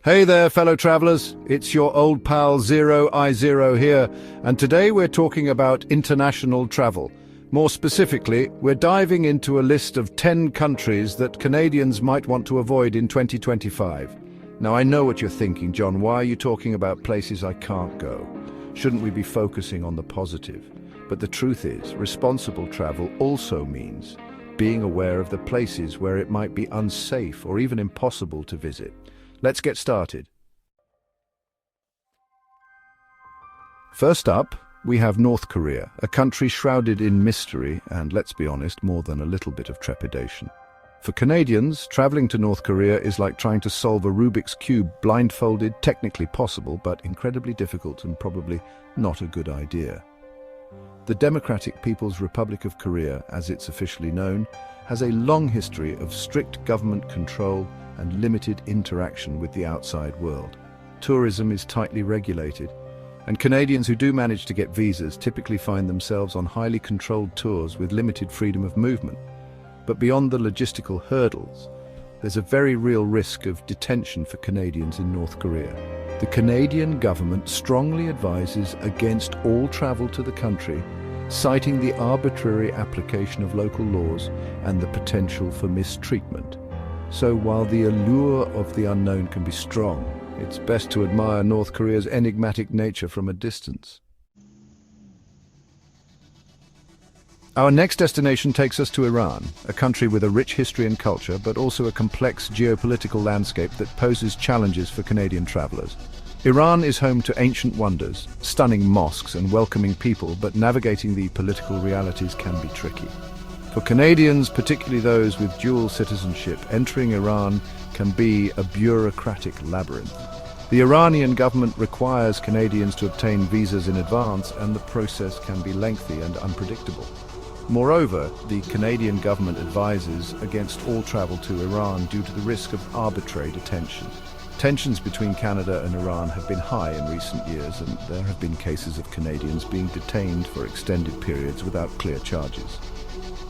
Hey there, fellow travelers. It's your old pal Zero I Zero here, and today we're talking about international travel. More specifically, we're diving into a list of 10 countries that Canadians might want to avoid in 2025. Now, I know what you're thinking, John. Why are you talking about places I can't go? Shouldn't we be focusing on the positive? But the truth is, responsible travel also means being aware of the places where it might be unsafe or even impossible to visit. Let's get started. First up, we have North Korea, a country shrouded in mystery and, let's be honest, more than a little bit of trepidation. For Canadians, traveling to North Korea is like trying to solve a Rubik's Cube blindfolded, technically possible, but incredibly difficult and probably not a good idea. The Democratic People's Republic of Korea, as it's officially known, has a long history of strict government control and limited interaction with the outside world. Tourism is tightly regulated, and Canadians who do manage to get visas typically find themselves on highly controlled tours with limited freedom of movement. But beyond the logistical hurdles, there's a very real risk of detention for Canadians in North Korea. The Canadian government strongly advises against all travel to the country, citing the arbitrary application of local laws and the potential for mistreatment. So while the allure of the unknown can be strong, it's best to admire North Korea's enigmatic nature from a distance. Our next destination takes us to Iran, a country with a rich history and culture, but also a complex geopolitical landscape that poses challenges for Canadian travelers. Iran is home to ancient wonders, stunning mosques and welcoming people, but navigating the political realities can be tricky. For Canadians, particularly those with dual citizenship, entering Iran can be a bureaucratic labyrinth. The Iranian government requires Canadians to obtain visas in advance, and the process can be lengthy and unpredictable. Moreover, the Canadian government advises against all travel to Iran due to the risk of arbitrary detention. Tensions between Canada and Iran have been high in recent years, and there have been cases of Canadians being detained for extended periods without clear charges.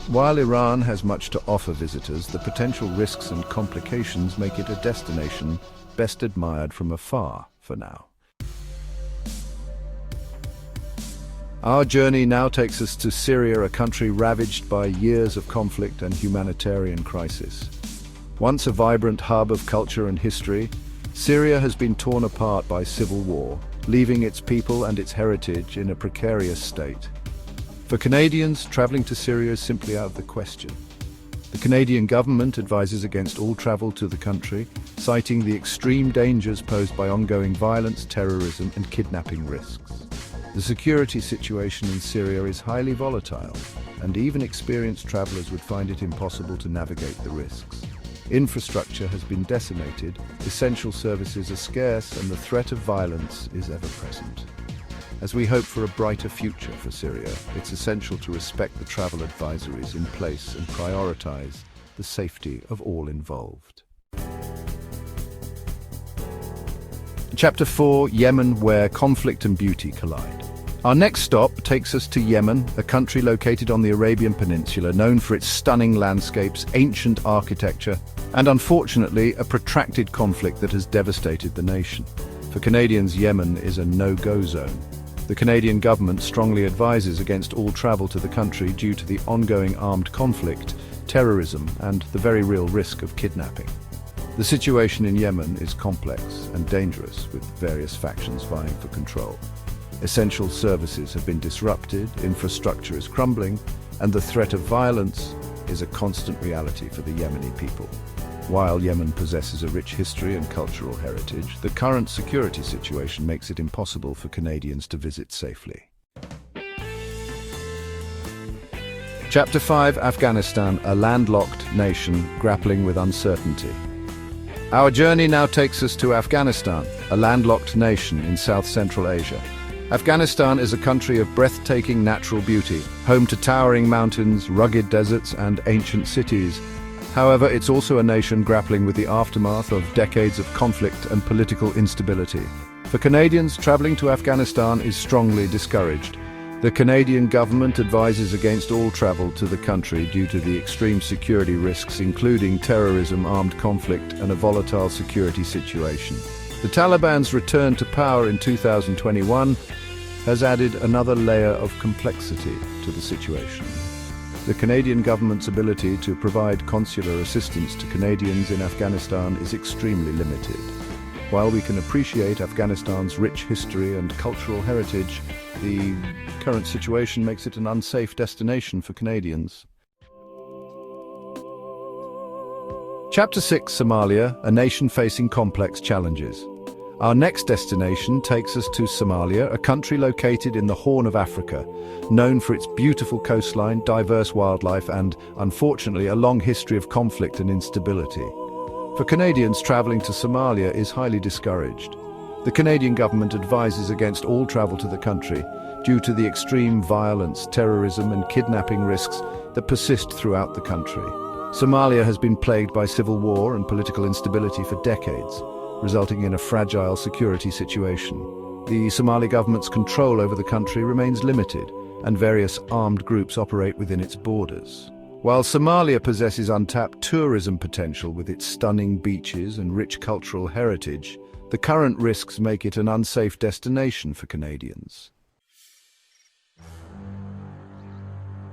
While Iran has much to offer visitors, the potential risks and complications make it a destination best admired from afar for now. Our journey now takes us to Syria, a country ravaged by years of conflict and humanitarian crisis. Once a vibrant hub of culture and history, Syria has been torn apart by civil war, leaving its people and its heritage in a precarious state. For Canadians, traveling to Syria is simply out of the question. The Canadian government advises against all travel to the country, citing the extreme dangers posed by ongoing violence, terrorism, and kidnapping risks. The security situation in Syria is highly volatile, and even experienced travelers would find it impossible to navigate the risks. Infrastructure has been decimated, essential services are scarce, and the threat of violence is ever present. As we hope for a brighter future for Syria, it's essential to respect the travel advisories in place and prioritize the safety of all involved. Chapter 4, Yemen, where conflict and beauty collide. Our next stop takes us to Yemen, a country located on the Arabian Peninsula, known for its stunning landscapes, ancient architecture, and unfortunately, a protracted conflict that has devastated the nation. For Canadians, Yemen is a no-go zone. The Canadian government strongly advises against all travel to the country due to the ongoing armed conflict, terrorism, and the very real risk of kidnapping. The situation in Yemen is complex and dangerous, with various factions vying for control. Essential services have been disrupted, infrastructure is crumbling, and the threat of violence is a constant reality for the Yemeni people. While Yemen possesses a rich history and cultural heritage, the current security situation makes it impossible for Canadians to visit safely. Chapter 5, Afghanistan, a landlocked nation grappling with uncertainty. Our journey now takes us to Afghanistan, a landlocked nation in South-Central Asia. Afghanistan is a country of breathtaking natural beauty, home to towering mountains, rugged deserts, and ancient cities. However, it's also a nation grappling with the aftermath of decades of conflict and political instability. For Canadians, traveling to Afghanistan is strongly discouraged. The Canadian government advises against all travel to the country due to the extreme security risks, including terrorism, armed conflict, and a volatile security situation. The Taliban's return to power in 2021 has added another layer of complexity to the situation. The Canadian government's ability to provide consular assistance to Canadians in Afghanistan is extremely limited. While we can appreciate Afghanistan's rich history and cultural heritage, the current situation makes it an unsafe destination for Canadians. Chapter 6: Somalia, a nation facing complex challenges. Our next destination takes us to Somalia, a country located in the Horn of Africa, known for its beautiful coastline, diverse wildlife, and, unfortunately, a long history of conflict and instability. For Canadians, traveling to Somalia is highly discouraged. The Canadian government advises against all travel to the country due to the extreme violence, terrorism, and kidnapping risks that persist throughout the country. Somalia has been plagued by civil war and political instability for decades, resulting in a fragile security situation. The Somali government's control over the country remains limited, and various armed groups operate within its borders. While Somalia possesses untapped tourism potential with its stunning beaches and rich cultural heritage, the current risks make it an unsafe destination for Canadians.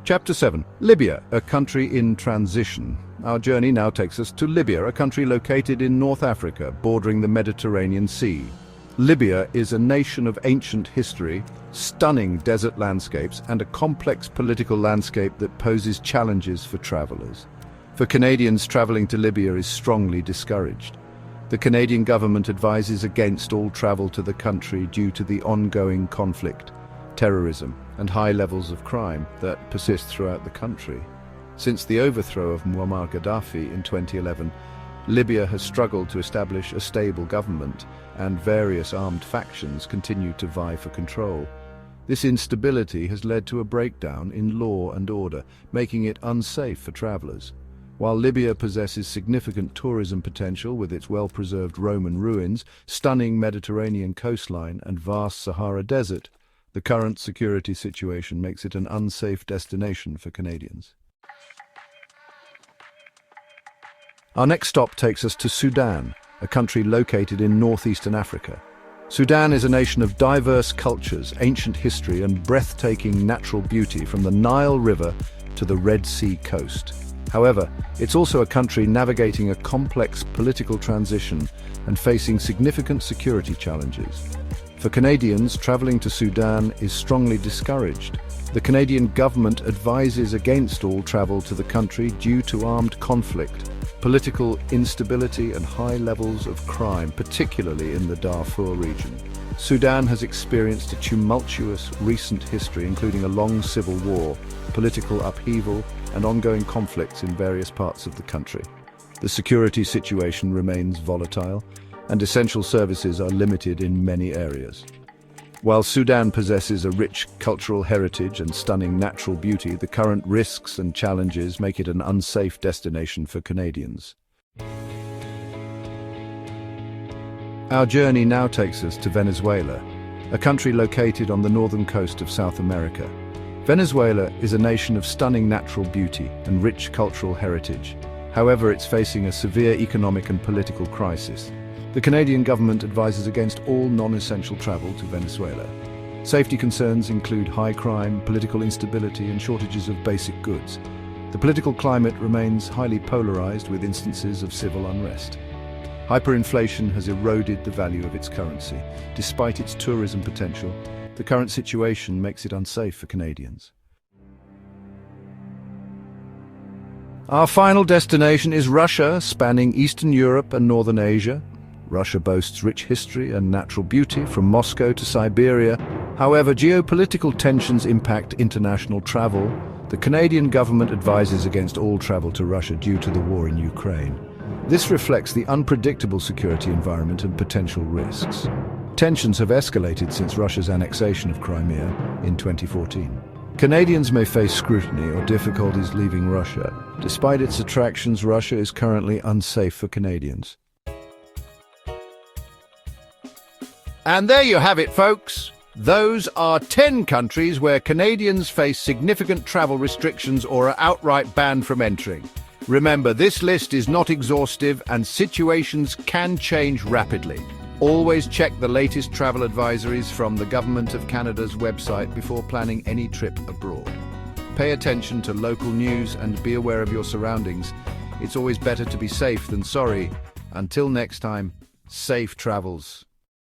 Chapter 7: Libya, a country in transition. Our journey now takes us to Libya, a country located in North Africa, bordering the Mediterranean Sea. Libya is a nation of ancient history, stunning desert landscapes, and a complex political landscape that poses challenges for travelers. For Canadians, traveling to Libya is strongly discouraged. The Canadian government advises against all travel to the country due to the ongoing conflict, terrorism, and high levels of crime that persist throughout the country. Since the overthrow of Muammar Gaddafi in 2011, Libya has struggled to establish a stable government, and various armed factions continue to vie for control. This instability has led to a breakdown in law and order, making it unsafe for travelers. While Libya possesses significant tourism potential with its well-preserved Roman ruins, stunning Mediterranean coastline, and vast Sahara Desert, the current security situation makes it an unsafe destination for Canadians. Our next stop takes us to Sudan, a country located in northeastern Africa. Sudan is a nation of diverse cultures, ancient history, and breathtaking natural beauty from the Nile River to the Red Sea coast. However, it's also a country navigating a complex political transition and facing significant security challenges. For Canadians, traveling to Sudan is strongly discouraged. The Canadian government advises against all travel to the country due to armed conflict, political instability, and high levels of crime, particularly in the Darfur region. Sudan has experienced a tumultuous recent history, including a long civil war, political upheaval, and ongoing conflicts in various parts of the country. The security situation remains volatile, and essential services are limited in many areas. While Sudan possesses a rich cultural heritage and stunning natural beauty, the current risks and challenges make it an unsafe destination for Canadians. Our journey now takes us to Venezuela, a country located on the northern coast of South America. Venezuela is a nation of stunning natural beauty and rich cultural heritage. However, it's facing a severe economic and political crisis. The Canadian government advises against all non-essential travel to Venezuela. Safety concerns include high crime, political instability, and shortages of basic goods. The political climate remains highly polarized, with instances of civil unrest. Hyperinflation has eroded the value of its currency. Despite its tourism potential, the current situation makes it unsafe for Canadians. Our final destination is Russia, spanning Eastern Europe and Northern Asia. Russia boasts rich history and natural beauty from Moscow to Siberia. However, geopolitical tensions impact international travel. The Canadian government advises against all travel to Russia due to the war in Ukraine. This reflects the unpredictable security environment and potential risks. Tensions have escalated since Russia's annexation of Crimea in 2014. Canadians may face scrutiny or difficulties leaving Russia. Despite its attractions, Russia is currently unsafe for Canadians. And there you have it, folks. Those are 10 countries where Canadians face significant travel restrictions or are outright banned from entering. Remember, this list is not exhaustive and situations can change rapidly. Always check the latest travel advisories from the Government of Canada's website before planning any trip abroad. Pay attention to local news and be aware of your surroundings. It's always better to be safe than sorry. Until next time, safe travels.